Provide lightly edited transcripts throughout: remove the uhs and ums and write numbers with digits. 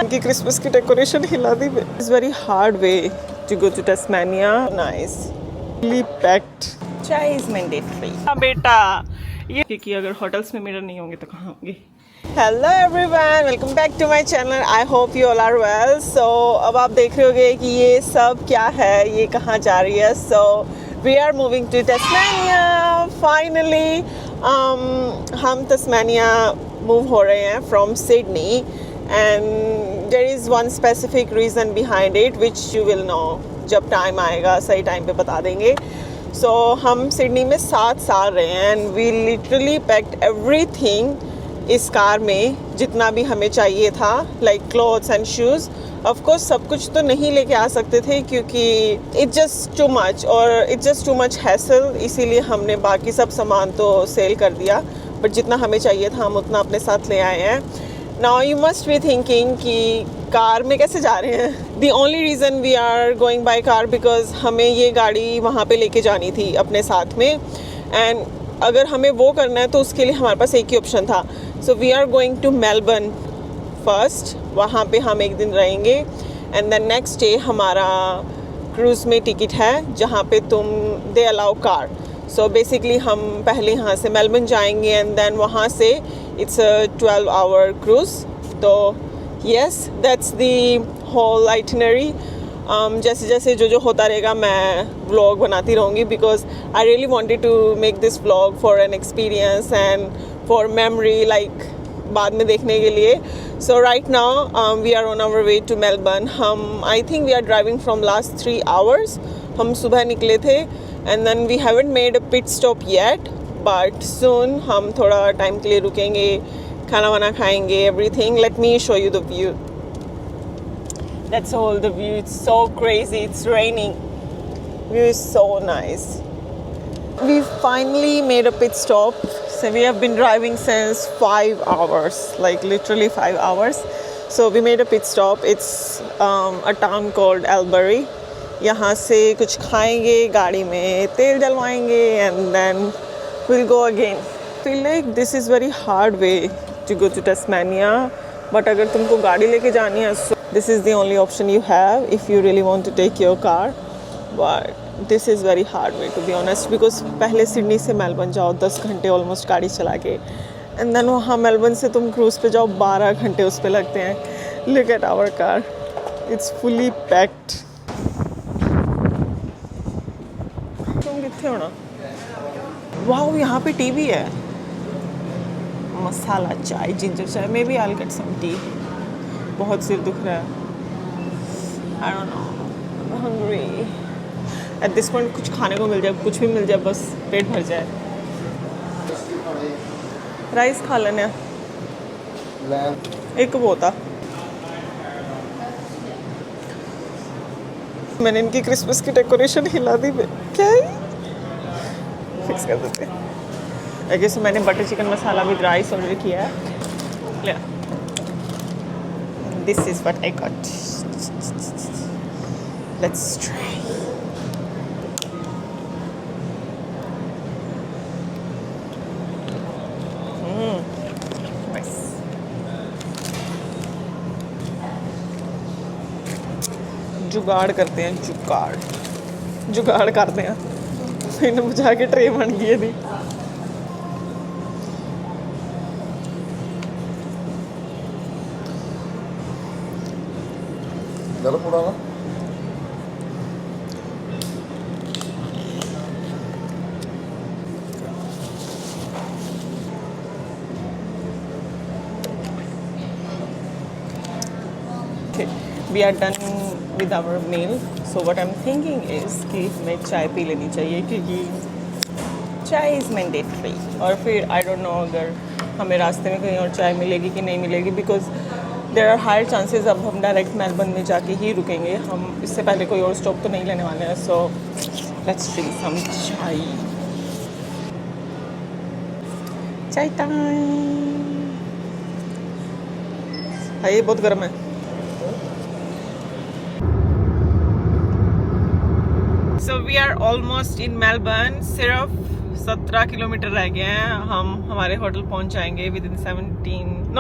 की क्रिसमस की डेकोरेशन हिला दी। It's very hard way to go to Tasmania. Nice packed. Chai is mandatory. हाँ बेटा, ये क्योंकि अगर होटल्स में मिरर नहीं होंगे तो कहाँ होंगे। Hello everyone, welcome back to my channel. I hope you all are well. So अब आप देख रहे होगे कि ये सब क्या है, ये कहाँ जा रही है। So we are moving to Tasmania finally. हम टस्मानिया मूव हो रहे हैं from Sydney and there is one specific reason behind it which you will know जब टाइम आएगा, सही टाइम पे बता देंगे। सो हम सिडनी में 7 साल रहे हैं and we literally packed everything इस कार में जितना भी हमें चाहिए था, like clothes and shoes. Of course सब कुछ तो नहीं लेके आ सकते थे क्योंकि इट्स जस्ट टू मच और it's just too much hassle, इसीलिए हमने बाकी सब सामान तो सेल कर दिया, बट जितना हमें चाहिए था हम उतना अपने साथ ले आए हैं। Now you must be thinking कि कार में कैसे जा रहे हैं। The only reason we are going by car because हमें ये गाड़ी वहाँ पे लेके जानी थी अपने साथ में, एंड अगर हमें वो करना है तो उसके लिए हमारे पास एक ही ऑप्शन था। So we are going to Melbourne first, वहाँ पे हम एक दिन रहेंगे एंड देन नेक्स्ट डे हमारा क्रूज़ में टिकट है जहाँ पे they allow car. So basically हम पहले यहाँ से मेलबर्न जाएंगे एंड देन वहाँ से इट्स अ 12 आवर क्रूज़। तो yes, that's the whole itinerary. जैसे जैसे जो होता रहेगा मैं व्लॉग बनाती रहूँगी because I really wanted to make this vlog for an experience and for memory, like बाद में देखने के लिए। So right now we are on our way to Melbourne. हम I think we are driving from last 3 hours. हम सुबह निकले थे and then we haven't made a pit stop yet, but soon हम थोड़ा टाइम के लिए रुकेंगे, खाना वाना खाएंगे, everything. Let me show you the view. That's all the view. It's so crazy. It's raining. View is so nice. We finally made a pit stop. So we have been driving since 5 hours, like literally 5 hours. So we made a pit stop. It's a town called Albury. यहाँ से कुछ खाएंगे, गाड़ी में तेल डलवाएंगे and then we'll go again. I feel like this is very hard way to go to Tasmania. But अगर तुमको गाड़ी लेके जानी है so this is the only option you have if you really want to take your car. But this is very hard way to be honest because पहले Sydney से Melbourne जाओ 10 घंटे ऑलमोस्ट गाड़ी चला के, एंड देन वहाँ Melbourne से तुम क्रूज़ पे जाओ 12 घंटे उस पे लगते हैं। Look at our car, it's fully packed. तुम कितने हो ना? वाओ, यहाँ पे टी भी है। मसाला chai, ginger chai, maybe I get some tea. बहुत सिर दुख रहा है, I don't know, hungry. At this point कुछ खाने को मिल जाए, कुछ भी मिल जाए, बस पेट भर जाए। राइस खा लेने एक वो था। मैंने इनकी क्रिसमस की डेकोरेशन हिला दी। क्या है? फिक्स कर देते। ओके, सो मैंने butter chicken masala with rice order किया है। ले, this is what I got. Let's try. Nice. जुगाड़ करते हैं, जुगाड़ करते हैं। मैंने बुझा के ट्रे बन गई थी। Okay, we are done with our meal. So what I'm thinking is कि हमें चाय पी लेनी चाहिए क्योंकि चाय इज़ मैंडेटरी। और फिर आई डोंट नो अगर हमें रास्ते में कहीं और चाय मिलेगी कि नहीं मिलेगी because there are higher chances अब हम डायरेक्ट मेलबर्न में जाके ही रुकेंगे। हम इससे पहले कोई और स्टॉप तो नहीं लेने वाले हैं। सो लेट्स ड्रिंक सम चाय। चाय टाइम। ये बहुत गर्म है। So we are almost in Melbourne. सिर्फ 17 किलोमीटर रह गए हैं। हम हमारे होटल पहुंच जाएंगे विद इन 17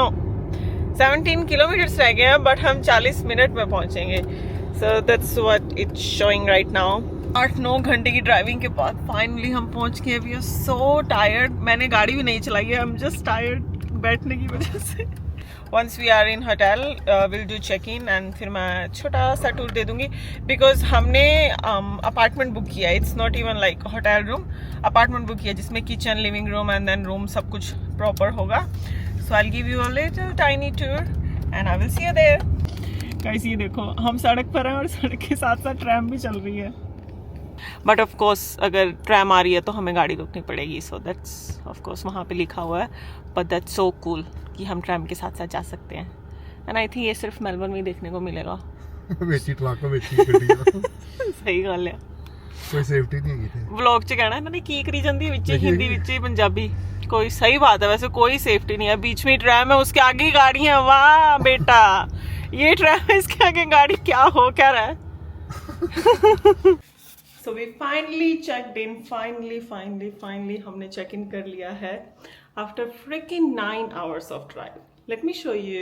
17 किलोमीटर्स रह गए हैं, बट हम 40 मिनट में पहुंचेंगे. So that's what it's showing right now. 8-9 घंटे की ड्राइविंग के बाद फाइनली हम पहुंच गए. We are so tired. मैंने गाड़ी भी नहीं चलाई है. आई एम जस्ट टायर्ड बैठने की वजह से. Once we are in hotel will do check in and फिर मैं छोटा सा टूर दे दूंगी. बिकॉज हमने अपार्टमेंट बुक किया. It's not even like hotel room. Apartment book किया जिसमें kitchen, living room and then room सब कुछ प्रॉपर होगा. So I will give you a little tiny tour and I will see you there. Guys ये देखो, हम सड़क पर हैं और सड़क के साथ साथ ट्रैम भी चल रही है. बट ऑफ कोर्स अगर ट्रैम आ रही है तो हमें गाड़ी रोकनी पड़ेगी. सो दैट्स ऑफ कोर्स वहाँ पे लिखा हुआ है. बट दैट्स सो कूल कि हम ट्रैम के साथ साथ जा सकते हैं. एंड आई थिंक ये सिर्फ मेलबर्न में ही देखने को मिलेगा. सही गल है. कोई सेफ्टी नहीं है. व्लॉग च कहना इन्होंने की करी जाती है, विच हिंदी विच पंजाबी. कोई सही बात है. वैसे कोई सेफ्टी नहीं है. बीच में ट्रैम है, उसके आगे ही गाड़ी है. वाह बेटा, ये ट्रैम है, इसके आगे गाड़ी. क्या हो क्या रहा है. So we finally checked in. Finally हमने check in कर लिया है after freaking 9 hours of drive. Let me show you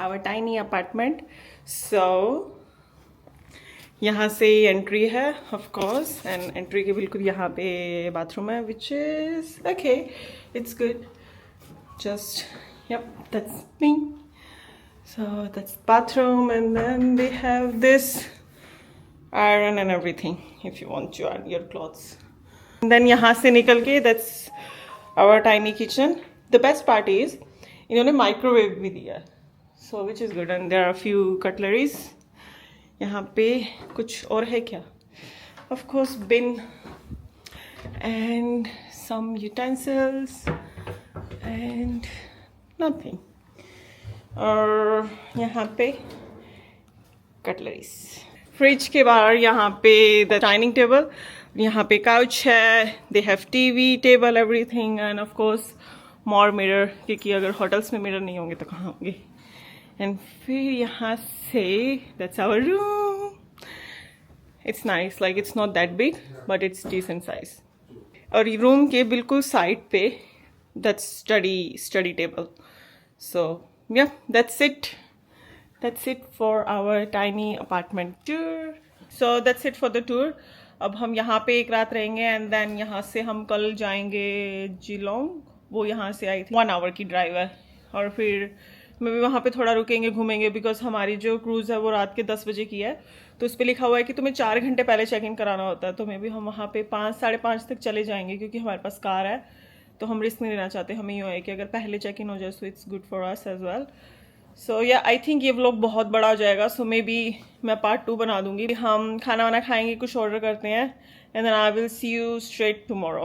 our tiny apartment. So यहाँ से एंट्री है of course, and एंट्री के बिल्कुल यहाँ पे बाथरूम है, which is okay. It's good. Just yep, that's me. So that's bathroom, and then they have this iron and everything if you want to iron your clothes. And then यहाँ से निकल के that's our tiny kitchen. The best part is इन्होंने microwave भी दिया है, so which is good. And there are a few cutleries. यहाँ पे कुछ और है क्या? Of course bin and some utensils and nothing. और यहाँ पे cutleries. फ्रिज के बाहर यहाँ पे द डाइनिंग टेबल, यहाँ पे काउच है. They have TV, table, everything. End of course more mirror, क्योंकि अगर होटल्स में मिरर नहीं होंगे तो कहाँ होंगे. एंड फिर यहाँ से that's our room. It's nice, like it's not that big but it's decent size. और रूम के बिल्कुल साइड पे that's study table. So yeah that's it. That's it for our tiny apartment tour. So that's it for the tour. अब हम यहाँ पे एक रात रहेंगे एंड देन यहाँ से हम कल जाएंगे जिलोंग. वो यहाँ से आई थी 1 आवर की ड्राइव है. और फिर मैं भी वहाँ पे थोड़ा रुकेंगे, घूमेंगे. बिकॉज हमारी जो क्रूज़ है वो रात के 10 बजे की है, तो उस पर लिखा हुआ है कि तुम्हें 4 घंटे पहले चेक इन कराना होता है. तो मे भी हम वहाँ पे 5-5:30 तक चले जाएंगे, क्योंकि हमारे पास कार है तो हम रिस्क नहीं लेना चाहते. हमें यूँ है कि अगर पहले चेक इन हो जाए so it's good for us as well. So yeah I think ये व्लॉग बहुत बड़ा हो जाएगा. सो मे बी मैं पार्ट 2 बना दूंगी. हम खाना वाना खाएंगे, कुछ ऑर्डर करते हैं, and then I will see you straight tomorrow.